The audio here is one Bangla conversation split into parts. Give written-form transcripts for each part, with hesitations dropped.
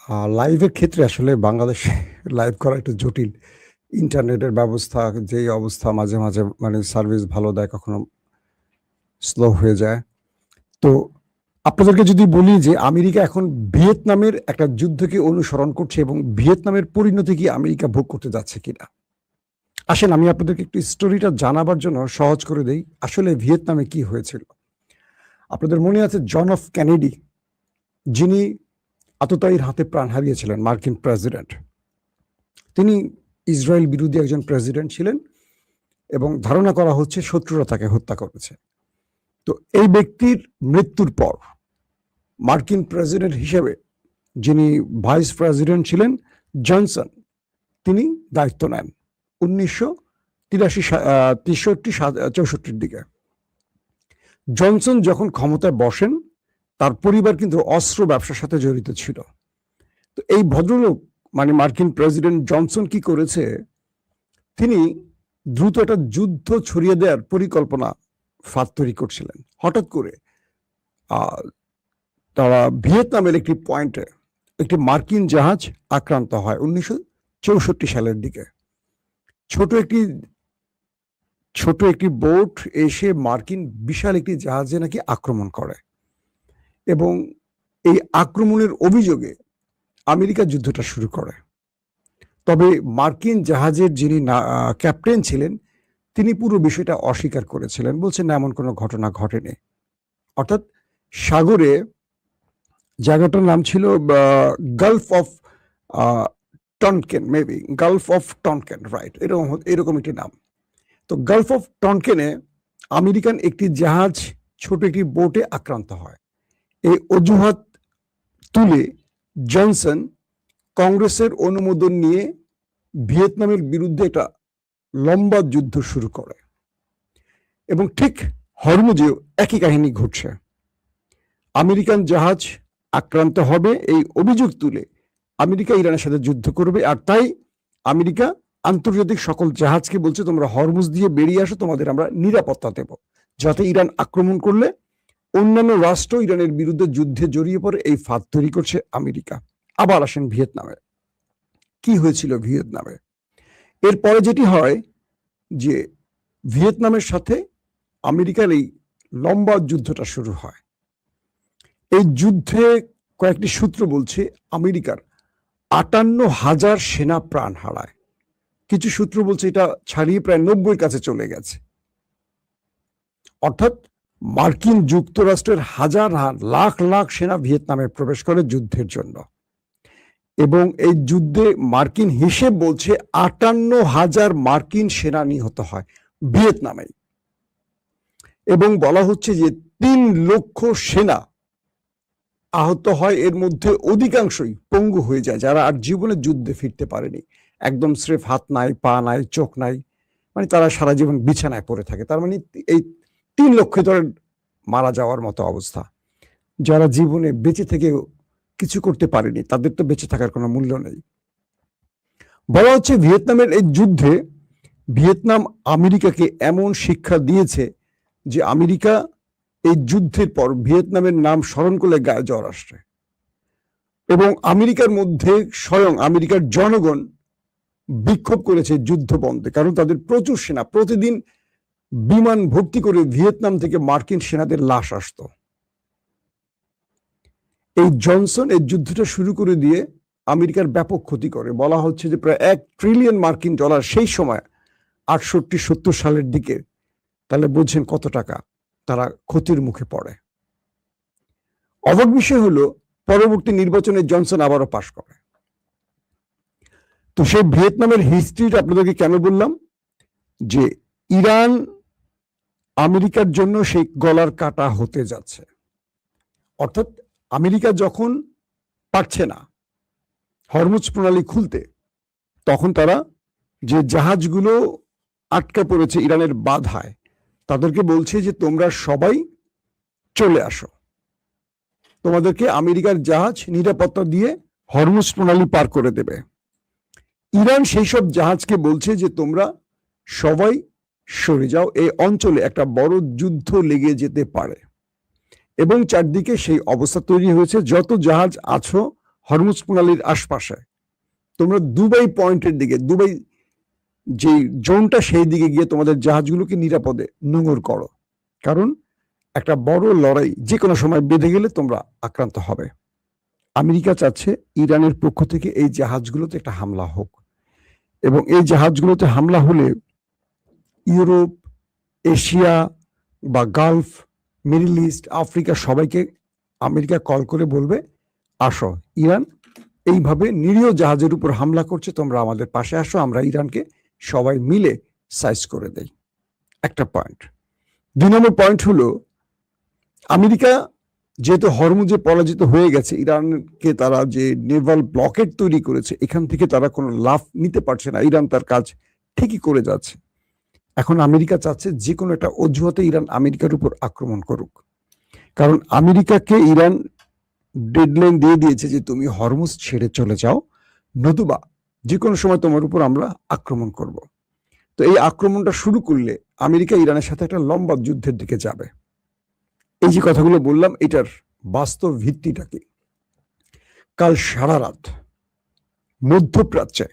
লাইভের ক্ষেত্রে আসলে বাংলাদেশে লাইভ করা একটু জটিল। ইন্টারনেটের ব্যবস্থা যেই অবস্থা মাঝে, মাঝে মানে সার্ভিস ভালো দেয়, কখনো স্লো হয়ে যায়। তো আপনাদেরকে যদি বলি যে আমেরিকা এখন ভিয়েতনামের একটা যুদ্ধকে অনুসরণ করছে এবং ভিয়েতনামের পরিণতি কি আমেরিকা ভোগ করতে যাচ্ছে কিনা? আসেন আমি আপনাদেরকে একটু স্টোরিটা জানাবার জন্য সহজ করে দেই। আসলে ভিয়েতনামে কি হয়েছিল? আপনাদের মনে আছে জন এফ কেনেডি, যিনি আততায়ীর হাতে প্রাণ হারিয়েছিলেন, মার্কিন প্রেসিডেন্ট। তিনি ইসরায়েল বিরোধী একজন প্রেসিডেন্ট ছিলেন এবং ধারণা করা হচ্ছে শত্রুরা তাকে হত্যা করেছে। তো এই ব্যক্তির মৃত্যুর পর মার্কিন প্রেসিডেন্ট হিসেবে যিনি ভাইস প্রেসিডেন্ট ছিলেন জনসন, তিনি দায়িত্ব নেন 1963-64 দিকে। জনসন যখন ক্ষমতায় বসেন, তার পরিবার কিন্তু অস্ত্র ব্যবসার সাথে জড়িত ছিল। তো এই ভদ্রলোক মানে মার্কিন প্রেসিডেন্ট জনসন কি করেছে, তিনি দ্রুত একটা যুদ্ধ ছড়িয়ে দেওয়ার পরিকল্পনা ফাঁদ তৈরি করছিলেন। হঠাৎ করে তারা ভিয়েতনামের একটি পয়েন্টে একটি মার্কিন জাহাজ আক্রান্ত হয় 1964 সালের দিকে। ছোট একটি বোট এসে মার্কিন বিশাল একটি জাহাজে নাকি আক্রমণ করে এবং এই আক্রমণের অভিযোগে আমেরিকা যুদ্ধটা শুরু করে। তবে মার্কিন জাহাজের যিনি ক্যাপ্টেন ছিলেন, তিনি পুরো বিষয়টা অস্বীকার করেছিলেন, বলছেন না এমন কোনো ঘটনা ঘটেনি। অর্থাৎ সাগরে, জায়গাটার নাম ছিল gulf of Tonkin, maybe gulf of Tonkin, right, এরকম একটি নাম। তো গালফ অফ টনকেনে আমেরিকান একটি জাহাজ ছোট একটি বোটে আক্রান্ত হয়। এই অজুহাত তুলে জনসন কংগ্রেসের অনুমোদন নিয়ে ভিয়েতনামের বিরুদ্ধে একটা লম্বা যুদ্ধ শুরু করে এবং ঠিক হরমুজেও একই কাহিনী ঘটছে। আমেরিকান জাহাজ আক্রান্ত হবে, এই অভিযোগ তুলে আমেরিকা ইরানের সাথে যুদ্ধ করবে। আর তাই আমেরিকা আন্তর্জাতিক সকল জাহাজকে বলছে, তোমরা হরমুজ দিয়ে বেরিয়ে আসো, তোমাদের আমরা নিরাপত্তা দেব, যাতে ইরান আক্রমণ করলে অন্যান্য রাষ্ট্র ইরানের বিরুদ্ধে যুদ্ধে জড়িয়ে পড়ে। এই ফাঁদ তৈরি করছে আমেরিকা। আবার আসেন ভিয়েতনামে। কি হয়েছিল ভিয়েতনামে? এরপরে যেটি হয় যে ভিয়েতনামের সাথে আমেরিকার এই লম্বা যুদ্ধটা শুরু হয়। এই যুদ্ধে কয়েকটি সূত্র বলছে আমেরিকার 58,000 সেনা প্রাণ হারায়। কিছু সূত্র বলছে এটা ছাড়িয়ে প্রায় 90 কাছে চলে গেছে। অর্থাৎ মার্কিন যুক্তরাষ্ট্রের হাজার লাখ লাখ সেনা ভিয়েতনামে প্রবেশ করে যুদ্ধের জন্য এবং এই যুদ্ধে মার্কিন হিসেব বলছে 58,000 মার্কিন সেনা নিহত হয় ভিয়েতনামে এবং বলা হচ্ছে যে 3 লক্ষ সেনা আহত হয়। এর মধ্যে অধিকাংশই পঙ্গু হয়ে যায়, যারা আর জীবনে যুদ্ধে ফিরতে পারেনি। একদম স্রেফ হাত নাই, পা নাই, চোখ নাই, মানে তারা সারা জীবন বিছানায় পড়ে থাকে। তার মানে এই 3 লক্ষ ধরে মারা যাওয়ার মতো অবস্থা। যারা জীবনে বেঁচে থেকে কিছু করতে পারেনি, তাদের তো বেঁচে থাকার কোনো মূল্য নেই। বলা হচ্ছে ভিয়েতনামের এই যুদ্ধে ভিয়েতনাম আমেরিকাকে এমন শিক্ষা দিয়েছে যে আমেরিকা এই যুদ্ধের পর ভিয়েতনামের নাম স্মরণ করলে গায়ে জ্বর আসছে এবং আমেরিকার মধ্যে স্বয়ং আমেরিকার জনগণ বিক্ষোভ করেছে যুদ্ধ বন্ধে, কারণ তাদের প্রচুর সেনা, প্রতিদিন বিমান ভর্তি করে ভিয়েতনাম থেকে মার্কিন সেনাদের লাশ আসতো। এই জনসন এই যুদ্ধটা শুরু করে দিয়ে আমেরিকার ব্যাপক ক্ষতি করে। বলা হচ্ছে যে প্রায় $1 ট্রিলিয়ন মার্কিন ডলার সেই সময় 68-70 সালের দিকে। তাহলে বুঝছেন কত টাকা তারা ক্ষতির মুখে পড়ে। অবাক বিষয় হলো পরবর্তী নির্বাচনে জনসন আবারও পাশ করে। তো সেই ভিয়েতনামের হিস্ট্রিটা আপনাদেরকে কেন বললাম, যে ইরান আমেরিকার জন্য সেই গলার কাটা হতে যাচ্ছে। অর্থাৎ আমেরিকা যখন পারছে না হরমুজ প্রণালী খুলতে, তখন তারা যে জাহাজগুলো আটকা পড়েছে ইরানের বাধায়, তাদেরকে বলছে যে তোমরা সবাই চলে আসো, তোমাদেরকে আমেরিকার জাহাজ নিরাপত্তা দিয়ে হরমুজ প্রণালী পার করে দেবে। ইরান সেই সব জাহাজকে বলছে যে তোমরা সবাই সরে যাও, এই অঞ্চলে একটা বড় যুদ্ধ লেগে যেতে পারে। এবং চারদিকে সেই অবস্থা তৈরি হয়েছে, যত জাহাজ আছো হরমুজ প্রণালীর আশপাশে, তোমরা দুবাই পয়েন্টের দিকে, দুবাই যে জোনটা, সেই দিকে গিয়ে তোমাদের জাহাজগুলোকে নিরাপদে নোঙর করো, কারণ একটা বড় লড়াই যে কোনো সময় বেঁধে গেলে তোমরা আক্রান্ত হবে। আমেরিকা চাচ্ছে ইরানের পক্ষ থেকে এই জাহাজগুলোতে একটা হামলা হোক, এবং এই জাহাজগুলোতে হামলা হলে ইউরোপ, এশিয়া বা গালফ, মিডল ইস্ট, আফ্রিকা সবাইকে আমেরিকা কল করে বলবে, আসো, ইরান এইভাবে নিরীহ জাহাজের উপর হামলা করছে, তোমরা আমাদের পাশে আসো, আমরা ইরানকে সবাই মিলে সাইজ করে দেই। একটা পয়েন্ট। 2 নম্বর পয়েন্ট হলো, আমেরিকা যেহেতু হরমুজে পরাজিত হয়ে গেছে, ইরানকে তারা যে নেভাল ব্লকেট তৈরি করেছে, এখান থেকে তারা কোনো লাভ নিতে পারছে না, ইরান তার কাজ ঠিকই করে যাচ্ছে। এখন আমেরিকা চাচ্ছে যে কোনো একটা অজুহাতে ইরান আমেরিকার উপর আক্রমণ করুক, কারণ আমেরিকাকে ইরান ডেডলাইন দিয়ে দিয়েছে যে তুমি হরমুজ ছেড়ে চলে যাও, নতুবা যে কোনো সময় তোমার উপর আমরা আক্রমণ করব। তো এই আক্রমণটা শুরু করলে আমেরিকা ইরানের সাথে একটা লম্বা যুদ্ধের দিকে যাবে। এই যে কথাগুলো বললাম, এটার বাস্তব ভিত্তিটা কি? কাল সারা রাত মধ্যপ্রাচ্যে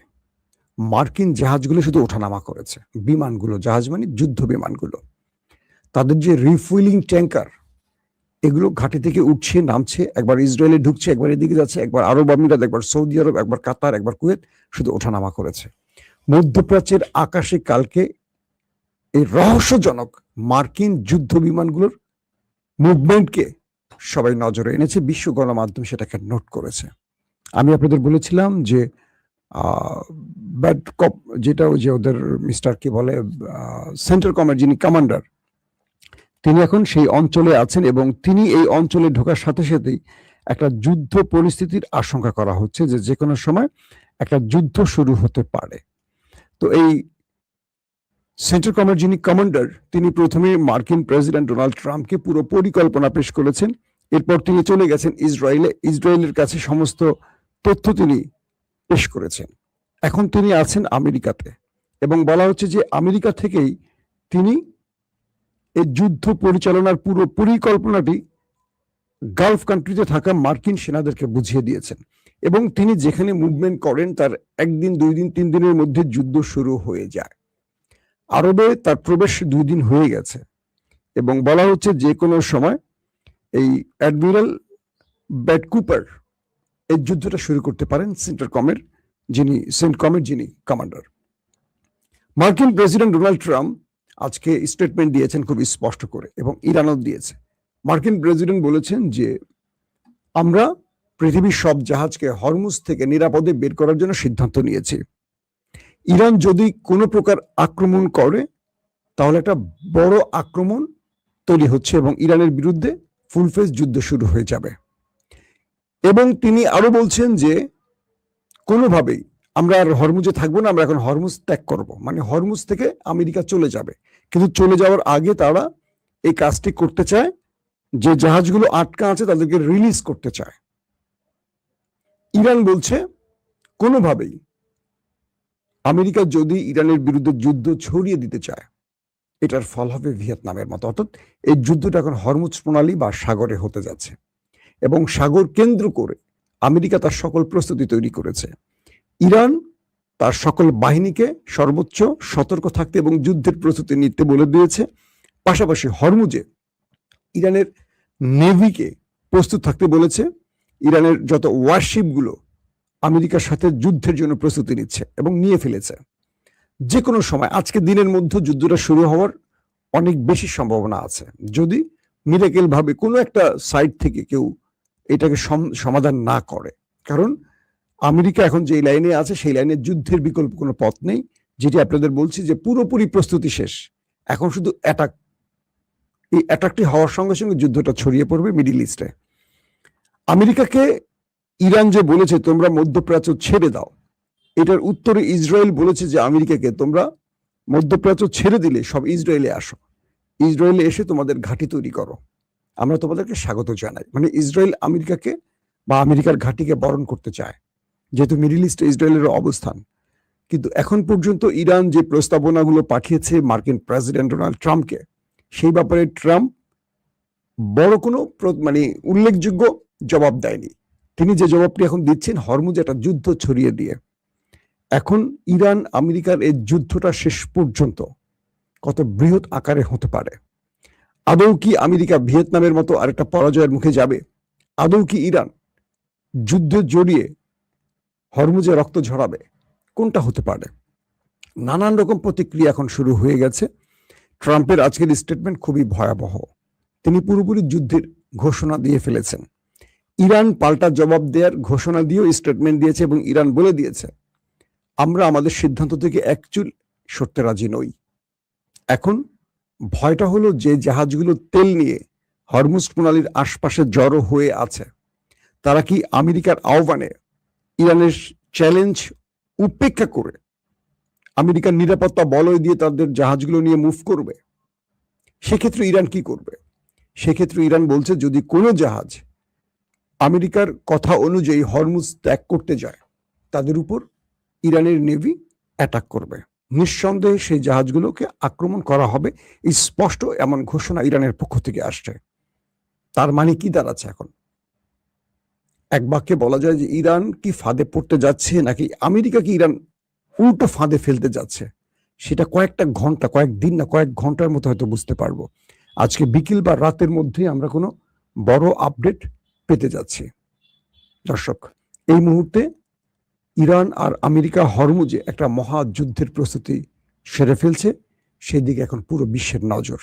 মার্কিন জাহাজগুলো শুধু ওঠানামা করেছে, বিমানগুলো, জাহাজ মানে যুদ্ধ বিমানগুলো, তাদের যে রিফুয়েলিং ট্যাঙ্কার, এগুলো ঘাটি থেকে উঠছে নামছে, একবার ইসরায়েলে ঢুকছে, একবার এদিকে যাচ্ছে, একবার আরব আমিরাত, একবার সৌদি আরব, একবার কাতার, একবার কুয়েত, শুধু ওঠানামা করেছে। মধ্যপ্রাচ্যের আকাশে কালকে এই রহস্যজনক মার্কিন যুদ্ধ বিমানগুলোর মুভমেন্টকে সবাই নজরে এনেছে, বিশ্ব গণমাধ্যম সেটাকে নোট করেছে। আমি আপনাদের বলেছিলাম যে ব্যাড কপ, যেটা ওই যে ওদের মিস্টার কি বলে, সেন্ট্রাল কমান্ড, যিনি কমান্ডার, তিনি এখন সেই অঞ্চলে আছেন, এবং তিনি এই অঞ্চলে ঢোকার সাথে সাথেই একটা যুদ্ধ পরিস্থিতির আশঙ্কা করা হচ্ছে, যে কোনো সময় একটা যুদ্ধ শুরু হতে পারে। তো এই সেন্ট্রাল কমান্ড যিনি কমান্ডার, তিনি প্রথমে মার্কিন প্রেসিডেন্ট ডোনাল্ড ট্রাম্পকে পুরো পরিকল্পনা পেশ করেছেন, এরপর তিনি চলে গেছেন ইসরায়েলের কাছে সমস্ত তথ্য তিনি পেশ করেছেন। এখন তিনি আছেন আমেরিকাতে, এবং বলা হচ্ছে যে আমেরিকা থেকেই তিনি এই যুদ্ধ পরিচালনার পুরো পরিকল্পনাটি গালফ কান্ট্রিতে থাকা মার্কিন সেনাদেরকে বুঝিয়ে দিয়েছেন, এবং তিনি যেখানে মুভমেন্ট করেন তার 1 দিন 2 দিন 3 দিনের মধ্যে যুদ্ধ শুরু হয়ে যায়। আরবে তার প্রবেশ 2 দিন হয়ে গেছে, এবং বলা হচ্ছে যে কোনো সময় এই অ্যাডমিরাল ব্র্যাড কুপার এই যুদ্ধটা শুরু করতে পারেন, সেন্টকমের যিনি কমান্ডার। মার্কিন প্রেসিডেন্ট ডোনাল্ড ট্রাম্প আজকে স্টেটমেন্ট দিয়েছেন খুব স্পষ্ট করে, এবং ইরানও দিয়েছে। মার্কিন প্রেসিডেন্ট বলেছেন যে আমরা পৃথিবীর সব জাহাজকে হরমুজ থেকে নিরাপদে বের করার জন্য সিদ্ধান্ত নিয়েছি। ইরান যদি কোনো প্রকার আক্রমণ করে, তাহলে একটা বড় আক্রমণ তৈরি হচ্ছে, এবং ইরানের বিরুদ্ধে ফুলফেজ যুদ্ধ শুরু হয়ে যাবে। এবং তিনি আরো বলছেন যে কোনোভাবেই আমরা আর হরমুজে থাকবো না, আমরা এখন হরমুজ ত্যাগ করব, মানে হরমুজ থেকে আমেরিকা চলে যাবে। কিন্তু চলে যাওয়ার আগে তারা এই কাজটি করতে চায়, যে জাহাজগুলো আটকা আছে তাদেরকে রিলিজ করতে চায়। ইরান বলছে কোনোভাবেই আমেরিকা যদি ইরানের বিরুদ্ধে যুদ্ধ ছড়িয়ে দিতে চায়, এটার ফল হবে ভিয়েতনামের মতো। অর্থাৎ এই যুদ্ধটা এখন হরমুজ প্রণালী বা সাগরে হতে যাচ্ছে, এবং সাগর কেন্দ্র করে আমেরিকা তার সকল প্রস্তুতি তৈরি করেছে। ইরান তার সকল বাহিনীকে সর্বোচ্চ সতর্ক থাকতে এবং যুদ্ধের প্রস্তুতি নিতে বলে দিয়েছে। পাশাপাশি হরমুজে ইরানের নেভিকে প্রস্তুত থাকতে বলেছে। ইরানের যত ওয়ারশিপগুলো আমেরিকার সাথে যুদ্ধের জন্য প্রস্তুতি নিচ্ছে এবং নিয়ে ফেলেছে। যে কোনো সময় আজকে দিনের মধ্যে যুদ্ধটা শুরু হওয়ার অনেক বেশি সম্ভাবনা আছে, যদি মিরাকেল ভাবে কোনো একটা সাইড থেকে কেউ এটাকে সমাধান না করে। কারণ আমেরিকা এখন যে লাইনে আছে সেই লাইনে যুদ্ধের বিকল্প কোনো পথ নেই, যেটি আপনাদের বলছি যে পুরোপুরি প্রস্তুতি শেষ, এখন শুধু অ্যাটাক। এই অ্যাটাকটি হওয়ার সঙ্গে সঙ্গে যুদ্ধটা ছড়িয়ে পড়বে মিডিল ইস্টে। আমেরিকাকে ইরান যে বলেছে তোমরা মধ্যপ্রাচ্য ছেড়ে দাও, এটার উত্তরে ইসরায়েল বলেছে যে আমেরিকাকে তোমরা মধ্যপ্রাচ্য ছেড়ে দিলে সব ইসরায়েলে আসো, ইসরায়েলে এসে তোমাদের ঘাঁটি তৈরি করো, আমরা তোমাদেরকে স্বাগত জানাই। মানে ইসরায়েল আমেরিকাকে বা আমেরিকার ঘাঁটিকে বরণ করতে চায়, যেহেতু মিডিল ইস্টে ইসরায়েলের অবস্থান। কিন্তু এখন পর্যন্ত ইরান যে প্রস্তাবনাগুলো পাঠিয়েছে মার্কিন প্রেসিডেন্ট ডোনাল্ড ট্রাম্পকে, সেই ব্যাপারে ট্রাম্প বড় কোনো মানে উল্লেখযোগ্য জবাব দেয়নি। তিনি যে জবাবটি এখন দিচ্ছেন হরমুজে একটা যুদ্ধ ছড়িয়ে দিয়ে। এখন ইরান আমেরিকার এই যুদ্ধটা শেষ পর্যন্ত কত বৃহৎ আকারে হতে পারে? আদৌ কি আমেরিকা ভিয়েতনামের মতো আরেকটা পরাজয়ের মুখে যাবে? আদৌ কি ইরান যুদ্ধে জড়িয়ে হরমুজে রক্ত ঝরাবে? কোনটা হতে পারে? নানান রকম প্রতিক্রিয়া এখন শুরু হয়ে গেছে। ট্রাম্পের আজকের স্টেটমেন্ট খুবই ভয়াবহ। তিনি পুরোপুরি যুদ্ধের ঘোষণা দিয়ে ফেলেছেন। ইরান পাল্টা জবাব দেওয়ার ঘোষণা দিয়েও স্টেটমেন্ট দিয়েছে এবং ইরান বলে দিয়েছে, আমরা আমাদের সিদ্ধান্ত থেকে এক চুল সরতে রাজি নই। এখন ভয়টা হলো যে জাহাজগুলো তেল নিয়ে হরমুজ প্রণালীর আশপাশে জড়ো হয়ে আছে, তারা কি আমেরিকার আহ্বানে ইরানের চ্যালেঞ্জ উপেক্ষা করে আমেরিকার নিরাপত্তা বলয় দিয়ে তাদের জাহাজগুলো নিয়ে মুভ করবে? সেক্ষেত্রে ইরান কি করবে? সেক্ষেত্রে ইরান বলছে, যদি কোনো জাহাজ আমেরিকার কথা অনুযায়ী হরমুজ ত্যাগ করতে যায়, তাদের উপর ইরানের নেভি অ্যাটাক করবে। নিঃসন্দেহে সেই জাহাজগুলোকে আক্রমণ করা হবে, এই স্পষ্ট এমন ঘোষণা ইরানের পক্ষ থেকে আসছে। তার মানে কি দাঁড়াচ্ছে এখন? এক বাক্যে বলা যায় যে ইরান কি ফাঁদে পড়তে যাচ্ছে, নাকি আমেরিকা কি ইরান উল্টো ফাঁদে ফেলতে যাচ্ছে, সেটা কয়েকটা ঘন্টা, কয়েকদিন না কয়েক ঘন্টার মতো হয়তো বুঝতে পারবো। আজকে বিকেল বা রাতের মধ্যেই আমরা কোনো বড় আপডেট পেতে যাচ্ছি। দর্শক, এই মুহূর্তে ইরান আর আমেরিকা হরমুজে একটা মহাযুদ্ধের প্রস্তুতি সেরে ফেলছে, সেদিকে এখন পুরো বিশ্বের নজর।